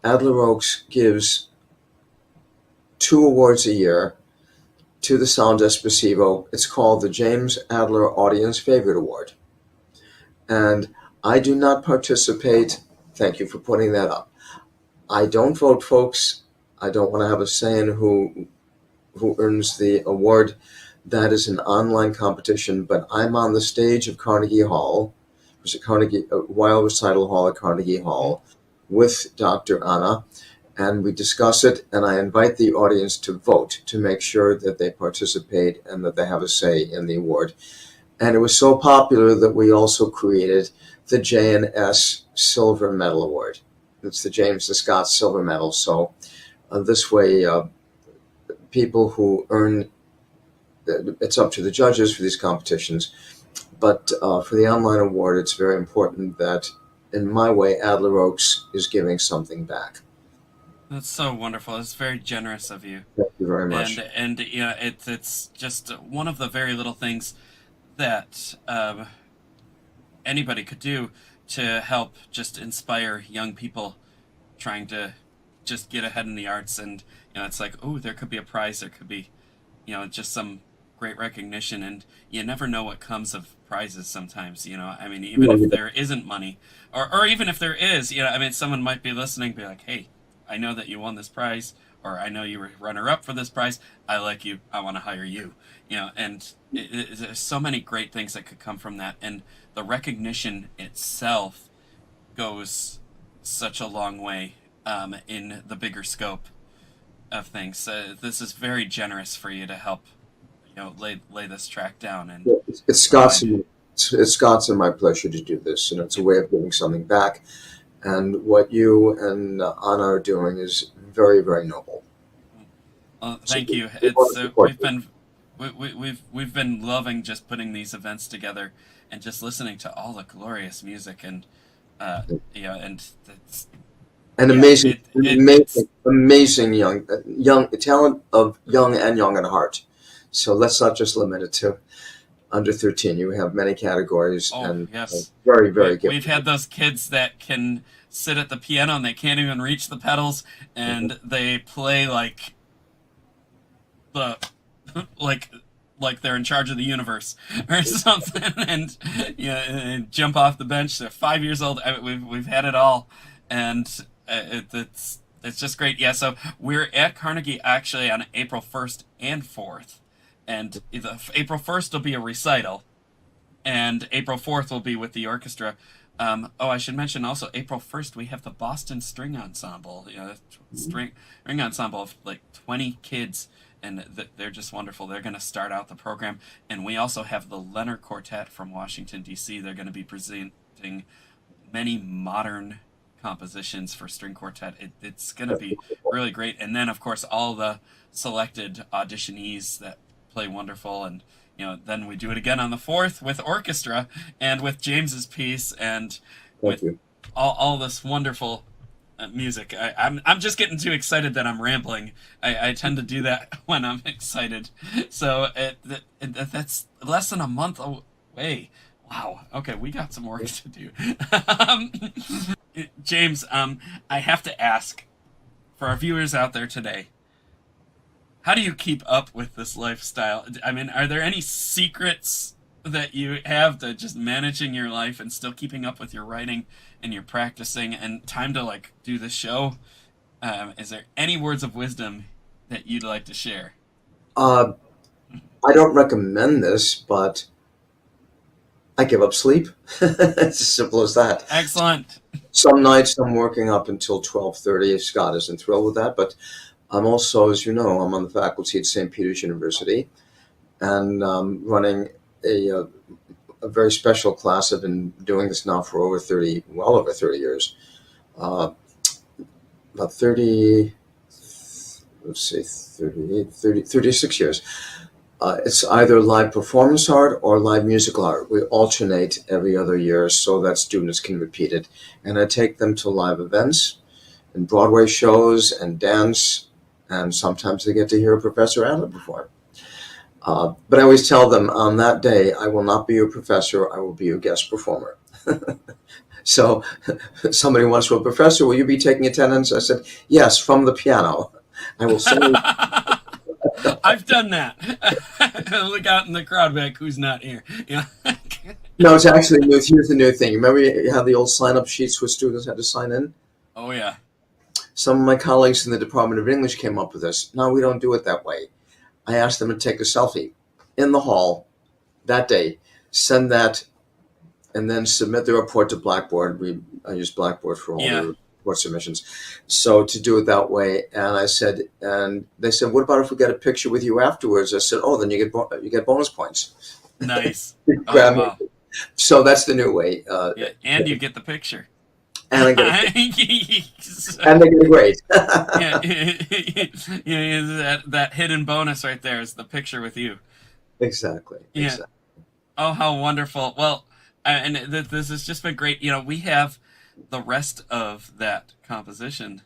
Adler Oaks gives 2 awards a year to the Sound Espressivo. It's called the James Adler Audience Favorite Award. And I do not participate. Thank you for putting that up. I don't vote, folks. I don't want to have a say in who earns the award. That is an online competition, but I'm on the stage of Carnegie Hall. It was a Wild Recital Hall at Carnegie Hall with Dr. Anna, and we discuss it, and I invite the audience to vote to make sure that they participate and that they have a say in the award. And it was so popular that we also created the J&S Silver Medal Award. It's the James the Scott Silver Medal. So this way, people who earn, it's up to the judges for these competitions, but for the online award, it's very important that, in my way, Adler Oaks is giving something back. That's so wonderful. It's very generous of you. Thank you very much. And it's just one of the very little things that anybody could do to help just inspire young people trying to just get ahead in the arts. And it's like, oh, there could be a prize, there could be just some great recognition, and you never know what comes of prizes sometimes. I mean, even if there isn't money, or even if there is, I mean, someone might be listening, be like, hey, I know that you won this prize, or I know you were runner-up for this prize. I like you. I want to hire you. And there's so many great things that could come from that, and the recognition itself goes such a long way in the bigger scope of things. This is very generous for you to help, lay this track down. And it's Scott's and my pleasure to do this. It's a way of giving something back. And what you and Anna are doing is very, very noble. Thank you. We've been loving just putting these events together and just listening to all the glorious music, and amazing young talent of young at heart. So let's not just limit it to under 13. You have many categories. Oh, and yes. Very, very good. We've had those kids that can sit at the piano and they can't even reach the pedals, and they play like they're in charge of the universe or something, and jump off the bench. They're 5 years old. We've had it all, and it's just great. Yeah, so we're at Carnegie actually on April 1st and 4th. And April 1st will be a recital, and April 4th will be with the orchestra. I should mention also, April 1st we have the Boston String Ensemble, string ensemble of like 20 kids, and they're just wonderful. They're going to start out the program, and we also have the Leonard Quartet from Washington, D.C. They're going to be presenting many modern compositions for string quartet. It's going to be really great. And then, of course, all the selected auditionees that play wonderful, and then we do it again on the 4th with orchestra and with James's piece, and with all this wonderful music. I'm just getting too excited that I'm rambling. I tend to do that when I'm excited. So that's less than a month away. Wow. Okay, we got some work to do. James, I have to ask, for our viewers out there today, how do you keep up with this lifestyle? I mean, are there any secrets that you have to just managing your life and still keeping up with your writing and your practicing and time to do the show? Is there any words of wisdom that you'd like to share? I don't recommend this, but I give up sleep. It's as simple as that. Excellent. Some nights I'm working up until 12:30. Scott isn't thrilled with that, but I'm also, as you know, I'm on the faculty at St. Peter's University, and running a very special class. I've been doing this now for well over 30 years. About 36 years. It's either live performance art or live musical art. We alternate every other year so that students can repeat it. And I take them to live events and Broadway shows and dance, and sometimes they get to hear Professor Adler perform. But I always tell them, on that day, I will not be your professor, I will be your guest performer. So somebody once wrote, "Professor, will you be taking attendance?" I said, "Yes, from the piano. I will sing." I've done that. Look out in the crowd back who's not here. Yeah. No, it's actually new. Here's the new thing. Remember you had the old sign-up sheets where students had to sign in? Oh yeah. Some of my colleagues in the Department of English came up with this. No, we don't do it that way. I asked them to take a selfie in the hall that day, send that, and then submit the report to Blackboard. I use Blackboard for all Yeah. the report submissions. So to do it that way, and I said, and they said, "What about if we get a picture with you afterwards?" I said, "Oh, then you get bonus points." Nice. Oh Grab me. wow. So that's the new way. Yeah, and you get the picture. And I get a, So, and they get a grade. yeah, that hidden bonus right there is the picture with you. Exactly. Yeah. Exactly. Oh, how wonderful. Well, and this has just been great. We have the rest of that composition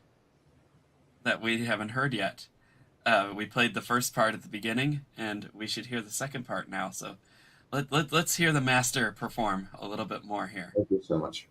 that we haven't heard yet. We played the first part at the beginning, and we should hear the second part now. So let's hear the master perform a little bit more here. Thank you so much.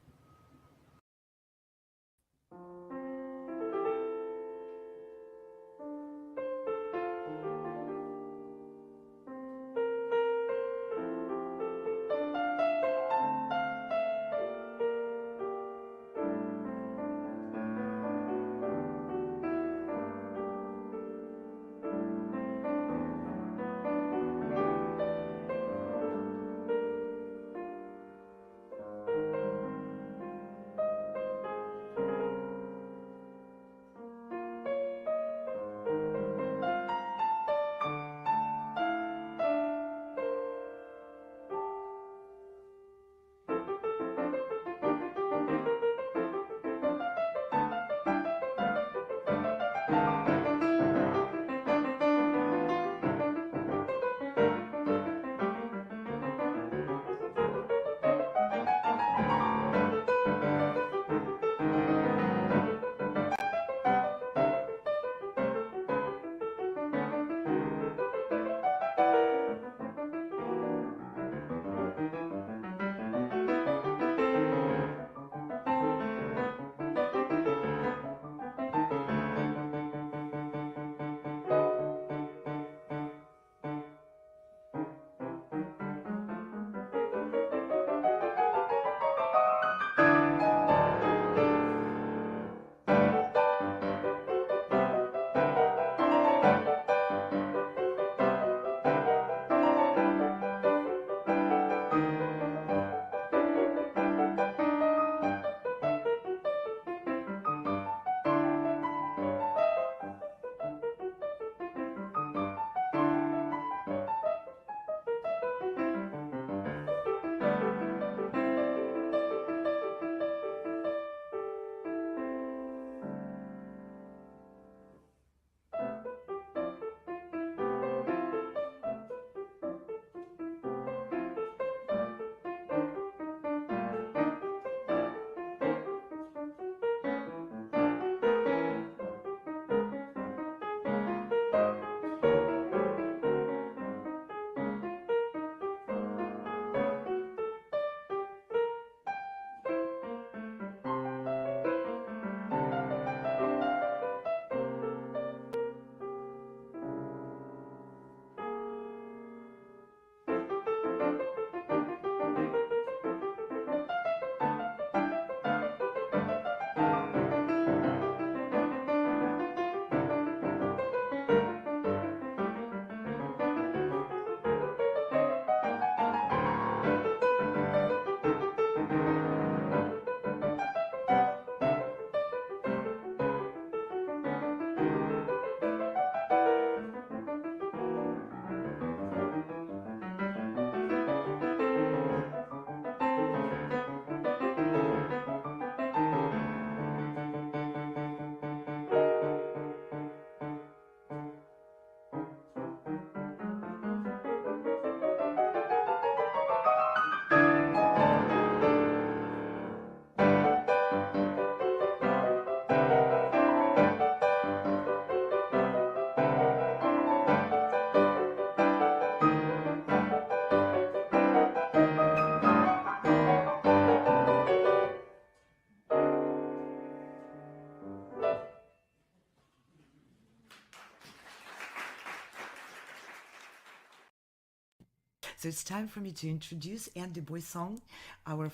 So it's time for me to introduce Anne de Boysson, our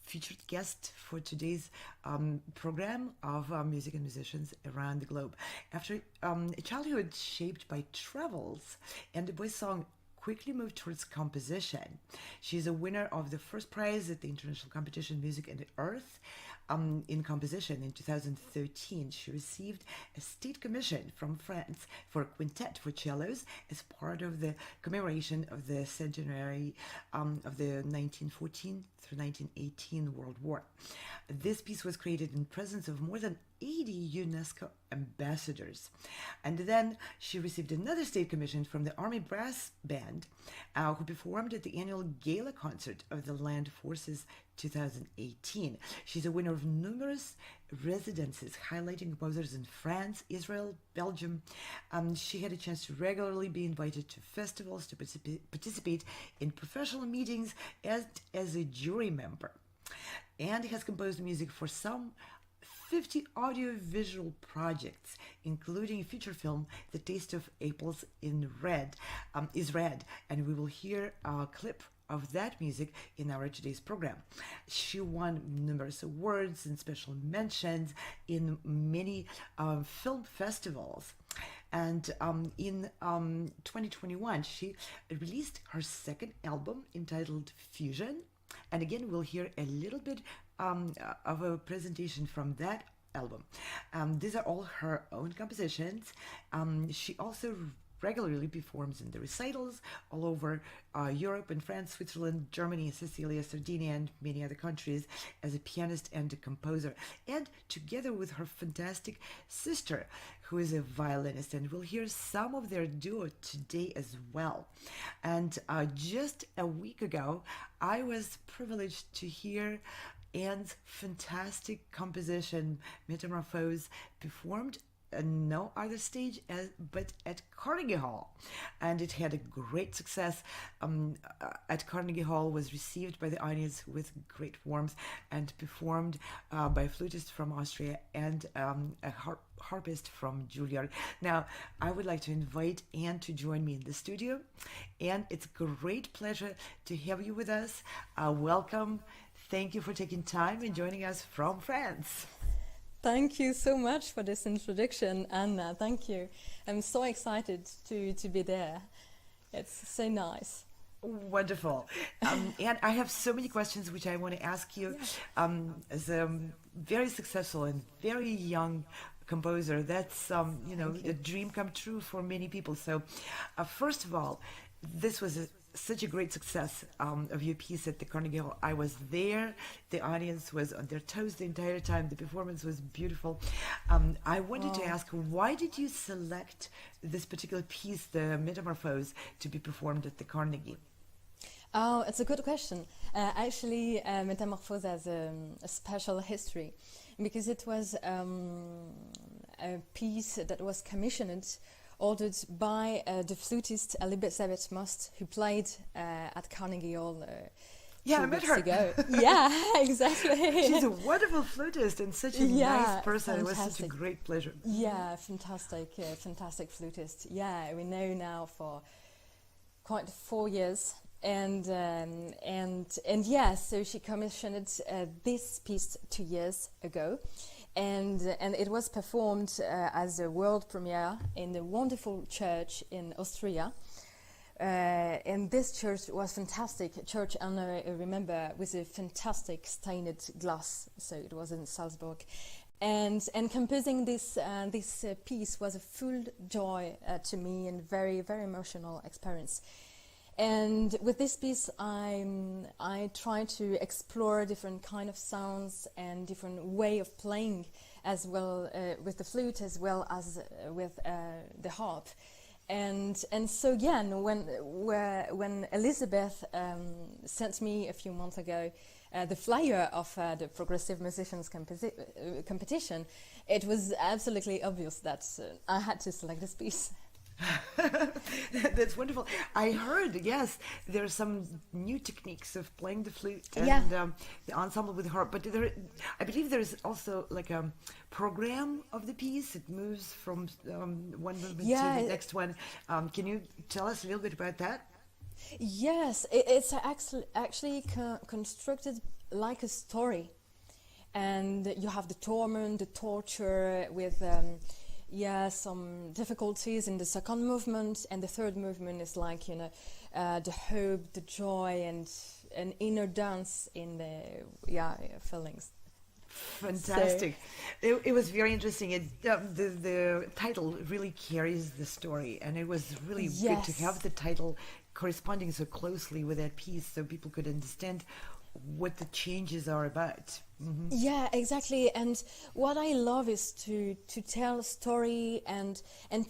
featured guest for today's program of music and musicians around the globe. After a childhood shaped by travels, Anne de Boysson quickly moved towards composition. She is a winner of the first prize at the International Competition Music and the Earth in composition in 2013. She received a state commission from France for a quintet for cellos as part of the commemoration of the centenary of the 1914 through 1918 World War. This piece was created in presence of more than 80 UNESCO ambassadors. And then she received another state commission from the Army Brass Band, who performed at the annual gala concert of the Land Forces 2018. She's a winner of numerous residencies highlighting composers in France, Israel, Belgium. She had a chance to regularly be invited to festivals to participate in professional meetings as a jury member, and has composed music for some 50 audiovisual projects, including a feature film, The Taste of Apples is Red, and we will hear a clip of that music in our today's program. She won numerous awards and special mentions in many film festivals. And in 2021, she released her second album entitled Fusion. And again, we'll hear a little bit of a presentation from that album. These are all her own compositions. She also regularly performs in the recitals all over Europe and France, Switzerland, Germany, Sicilia, Sardinia, and many other countries as a pianist and a composer. And together with her fantastic sister, who is a violinist, and we'll hear some of their duo today as well. And just a week ago, I was privileged to hear Anne's fantastic composition, Metamorphose, performed no other stage but at Carnegie Hall, and it had a great success at Carnegie Hall, was received by the audience with great warmth, and performed by a flutist from Austria and a harpist from Juilliard. Now, I would like to invite Anne to join me in the studio. Anne, it's a great pleasure to have you with us. Welcome. Thank you for taking time and joining us from France. Thank you so much for this introduction, Anna. Thank you. I'm so excited to be there. It's so nice. Wonderful. And I have so many questions which I want to ask you. As a very successful and very young composer, that's a dream come true for many people. So first of all, this was such a great success of your piece at the Carnegie Hall. I was there. The audience was on their toes the entire time. The performance was beautiful. I wanted to ask, why did you select this particular piece, the Metamorphose, to be performed at the Carnegie? Oh, it's a good question. Actually, Metamorphose has a special history because it was a piece that was commissioned, ordered by the flutist Elisabeth Möst, who played at Carnegie Hall I met her. ago. Yeah, exactly. She's a wonderful flutist and such a nice person. Fantastic. It was such a great pleasure. Yeah, fantastic flutist. Yeah, we know now for quite 4 years. And yeah, so she commissioned this piece 2 years ago. And it was performed as a world premiere in the wonderful church in Austria. And this church was fantastic. Church, and I remember, with a fantastic stained glass. So it was in Salzburg. And composing this piece was a full joy to me, and very, very emotional experience. And with this piece, I try to explore different kind of sounds and different way of playing, as well with the flute as well as with the harp. And so yeah, when Elisabeth sent me a few months ago the flyer of the Progressive Musicians competition, it was absolutely obvious that I had to select this piece. That's wonderful. I heard, yes, there are some new techniques of playing the flute and the ensemble with the harp, but I believe there's also like a program of the piece. It moves from one movement to the next one. Can you tell us a little bit about that? Yes, it's actually constructed like a story, and you have the torment, the torture with some difficulties in the second movement, and the third movement is like the hope, the joy, and an inner dance in the feelings. Fantastic. It was very interesting. The title really carries the story, and it was really good to have the title corresponding so closely with that piece so people could understand what the changes are about. Mm-hmm. Yeah, exactly. And what I love is to tell a story and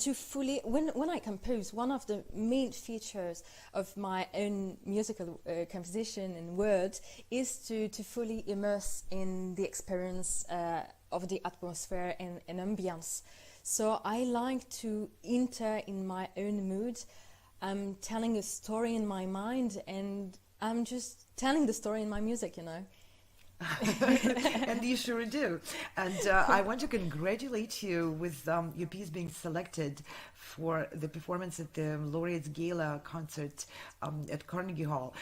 to fully, when I compose, one of the main features of my own musical composition and words is to fully immerse in the experience of the atmosphere and ambience. So I like to enter in my own mood. I'm telling a story in my mind, and I'm just telling the story in my music, And you sure do. And I want to congratulate you with your piece being selected for the performance at the Laureate's Gala concert at Carnegie Hall.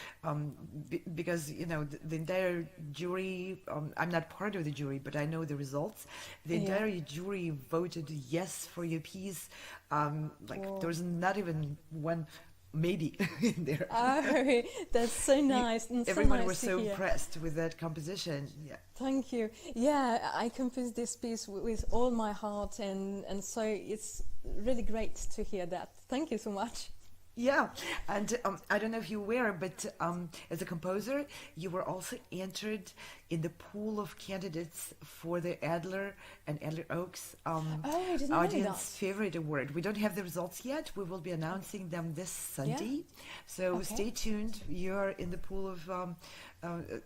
Because, the entire jury, I'm not part of the jury, but I know the results. The entire jury voted yes for your piece. There was not even one maybe in there. Oh, that's so nice. And everyone so nice was so impressed with that composition. Yeah. Thank you. Yeah, I composed this piece with all my heart, and so it's really great to hear that. Thank you so much. Yeah, and I don't know if you were, but as a composer, you were also entered in the pool of candidates for the Adler and Adler Oaks Audience Favorite Award. We don't have the results yet. We will be announcing them this Sunday. So stay tuned. You're in the pool of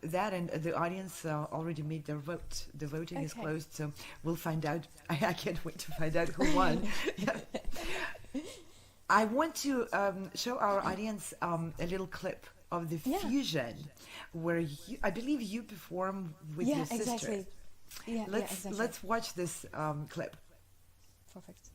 that, and the audience already made their vote. The voting is closed, so we'll find out. I can't wait to find out who won. I want to show our audience a little clip of the fusion where I believe you perform with your sister. Exactly. Yeah, exactly. Let's watch this clip. Perfect.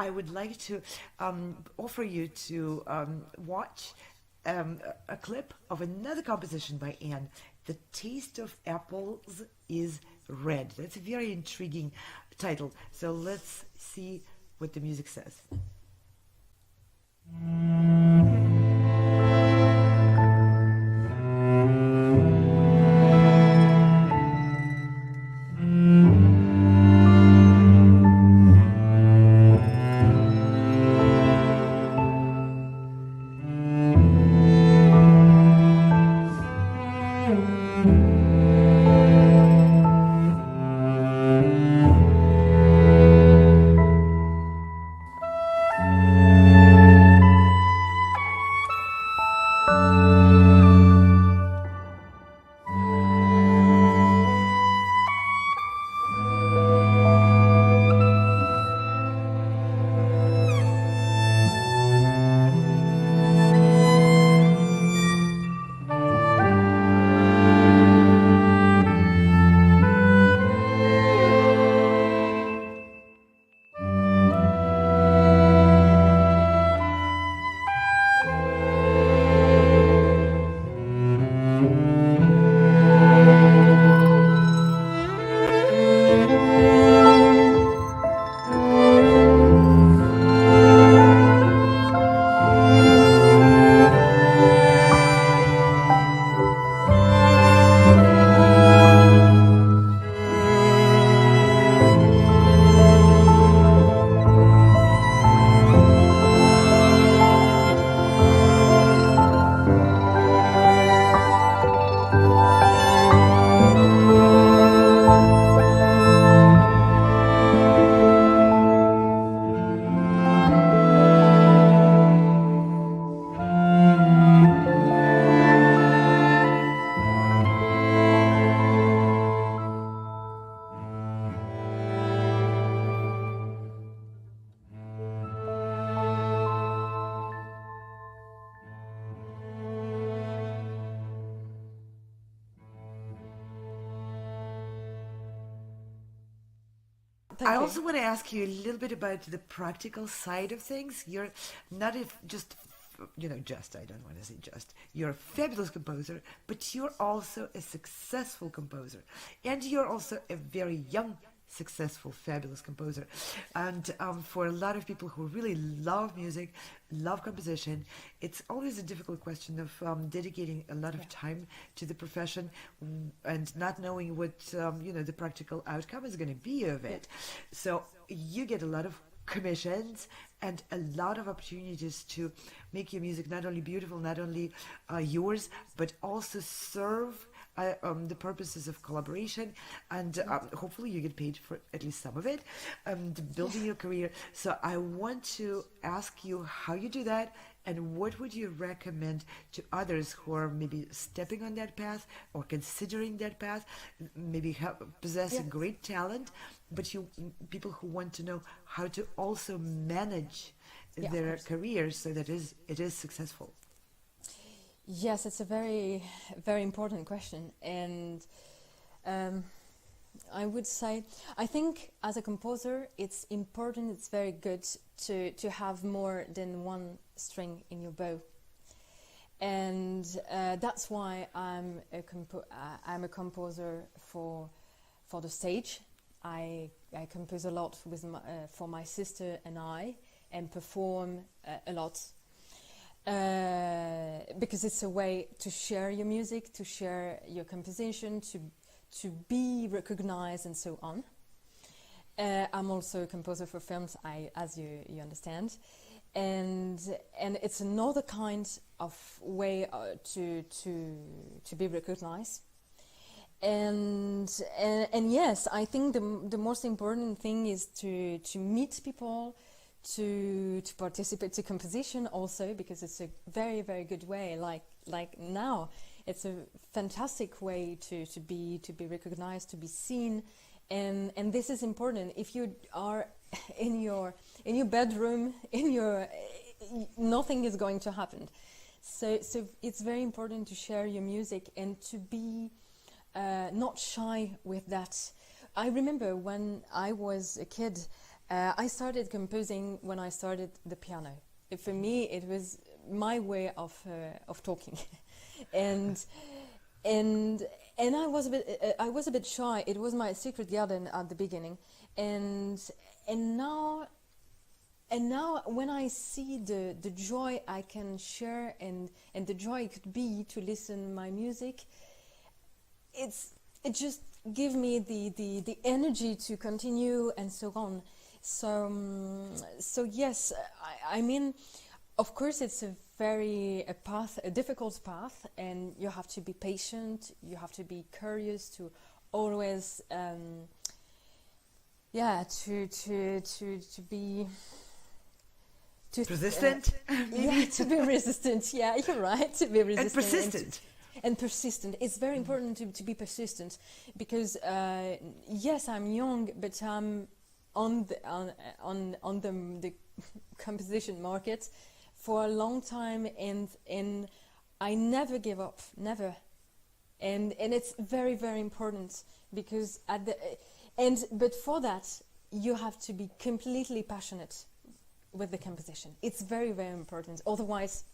I would like to offer you to watch a clip of another composition by Anne. The Taste of Apples is Red. That's a very intriguing title. So let's see what the music says. Thank I you. also want to ask you a little bit about the practical side of things. You're not just, I don't want to say just, you're a fabulous composer, but you're also a successful composer. And you're also a very young, successful, fabulous composer. And for a lot of people who really love music, love composition, it's always a difficult question of dedicating a lot of time to the profession and not knowing what, the practical outcome is going to be of it. So you get a lot of commissions and a lot of opportunities to make your music not only beautiful, not only yours, but also serve the purposes of collaboration, and hopefully you get paid for at least some of it, building your career. So I want to ask you how you do that, and what would you recommend to others who are maybe stepping on that path or considering that path, maybe possess a great talent, but people who want to know how to also manage their careers so that it is successful. Yes, it's a very, very important question, and I would say, I think as a composer, it's important, it's very good to have more than one string in your bow, and that's why I'm a composer for the stage. I compose a lot with for my sister and I, and perform a lot. Because it's a way to share your music, to share your composition, to be recognized, and so on. I'm also a composer for films, as you understand, and it's another kind of way to be recognized. And yes, I think the most important thing is to meet people, to participate to composition also, because it's a very, very good way. Like now, it's a fantastic way to be recognized, to be seen, and this is important. If you are in your bedroom, nothing is going to happen. So it's very important to share your music and to be not shy with that. I remember when I was a kid, I started composing when I started the piano. For me, it was my way of talking, and I was a bit shy. It was my secret garden at the beginning, and now when I see the joy I can share and the joy it could be to listen my music, it just gives me the energy to continue and so on. So yes, I mean, of course it's a difficult path, and you have to be patient, you have to be curious, to always to be persistent. To be resistant. Yeah, you're right. To be resistant And persistent. And persistent. It's very important to be persistent, because yes, I'm young, but I'm on the composition market for a long time, and I never give up, never. And it's very, very important, because but for that you have to be completely passionate with the composition. It's very, very important. Otherwise,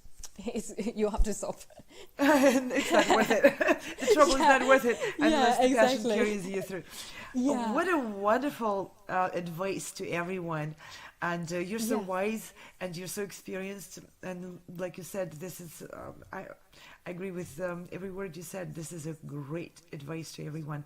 you have to stop. It's not worth it. The trouble is not worth it unless the passion carries you through. Yeah. What a wonderful advice to everyone. And you're so wise, and you're so experienced. And like you said, this is, I agree with every word you said. This is a great advice to everyone.